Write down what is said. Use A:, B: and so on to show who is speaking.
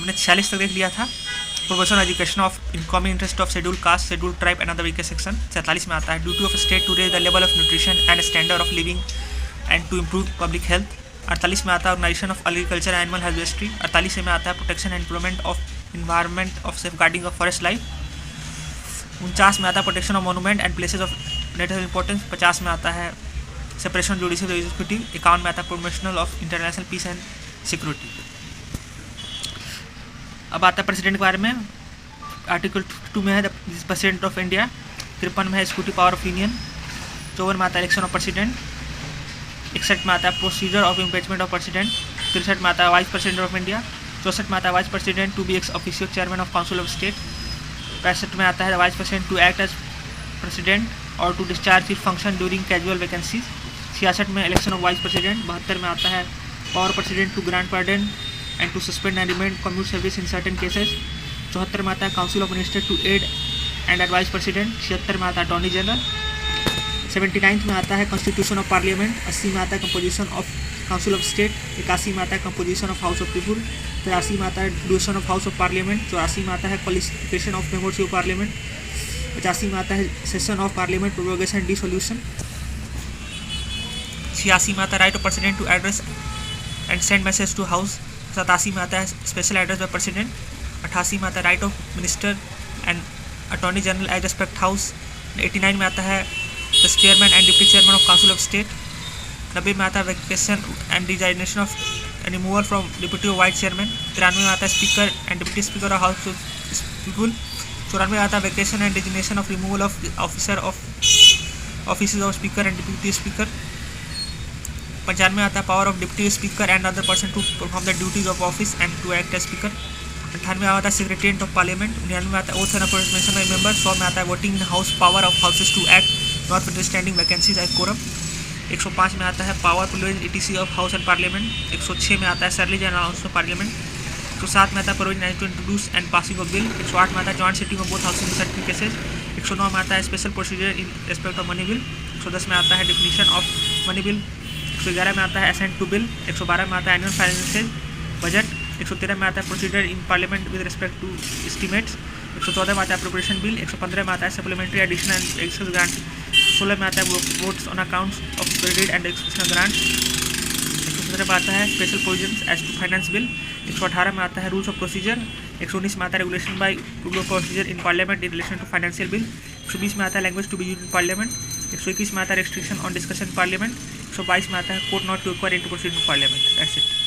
A: हमने 46 तक देख लिया था। Professional education of in common interest of schedule caste, schedule tribe and other weaker section 47 में आता है duty of state to raise the level of nutrition and standard of living and to improve public health. 48 में आता है organisation of agriculture animal husbandry. 48 में आता है protection and improvement of environment of safeguarding of forest life. 49 में आता है protection of monument and places of national importance. 50 में आता है सेपरेशन जुडिशियल एग्जीक्यूटिव। 51 में आता है promotional of international peace and security. अब आता है प्रेसिडेंट के बारे में। आर्टिकल 2 में है प्रेसिडेंट ऑफ इंडिया। 53 में है एक्जीक्यूटिव पावर ऑफ यूनियन। 54 में आता है इलेक्शन ऑफ प्रेसिडेंट। 61 में आता है procedure of impeachment of president. 63 में आता है वाइस प्रेसिडेंट ऑफ इंडिया। 64 में आता है vice president to be ex official chairman of council of state. 65 में आता है vice president to act as president और to discharge his function during casual vacancies. 66 में इलेक्शन ऑफ वाइस प्रेसिडेंट। 72 में आता है power president to grant pardon and to suspend and remand commute service in certain cases. 74 में आता है council of minister to aid and advise president. 76 में आता है अटॉर्नी जनरल। 79 में आता है कॉन्स्टिट्यूशन ऑफ पार्लियामेंट। 80 में आता है composition of council of state. 81 में आता है composition of house of people. 83 में आता है duration of house of parliament. 84 में आता है qualification of members of parliament. 85 में आता है session of parliament prorogation and dissolution. 86 में आता है right of president to address and send message to house. 87 में आता है स्पेशल एड्रेस बाय प्रेसिडेंट। 88 में आता है right of minister and attorney general as respect house. 89 में आता है the chairman and deputy chairman of council of state. 90 में आता है vacation and designation of removal from deputy vice chairman. 93 में आता है speaker and deputy speaker of house of people. 94 में आता है vacation and designation of removal of officer of office of speaker and deputy speaker. 95 में आता है power of deputy speaker and other person to perform the duties of office and to act as speaker. 98 में आता है secretariat of parliament. 99 में आता है oath and appointment of member. 100 में आता है voting in house power of houses to act not understanding vacancies as quorum. 105 में आता है power provision ETC of house and parliament. 106 में आता है salaries and house of parliament. 107 में आता है provision to introduce and passing of bill. 108 में आता है joint sitting of both houses in certain cases. 109 में आता है special procedure in respect of money bill. 110 में आता है डिफिनीशन ऑफ मनी बिल। 111 में आता है असेंट टू बिल। 112 में आता है एनुअल फाइनेंशियल बजट। 113 में आता है procedure in parliament with respect to estimates. 114 में आता है अप्रोप्रिएशन बिल। 115 में आता है supplementary additional and excess grant. 16 में आता है votes on accounts of credit and exceptional grant. 117 में आता है special provisions as to finance bill. 118 में आता है रूल्स ऑफ प्रोसीजर। 119 में आता है regulation by rule of procedure in parliament in relation to financial bill. 120 में आता है language to be used in parliament. 121 में आता है रेस्ट्रिक्शन ऑन डिस्कशन पार्लियामेंट। 122 में आता है court not to acquire into proceed in parliament. That's it.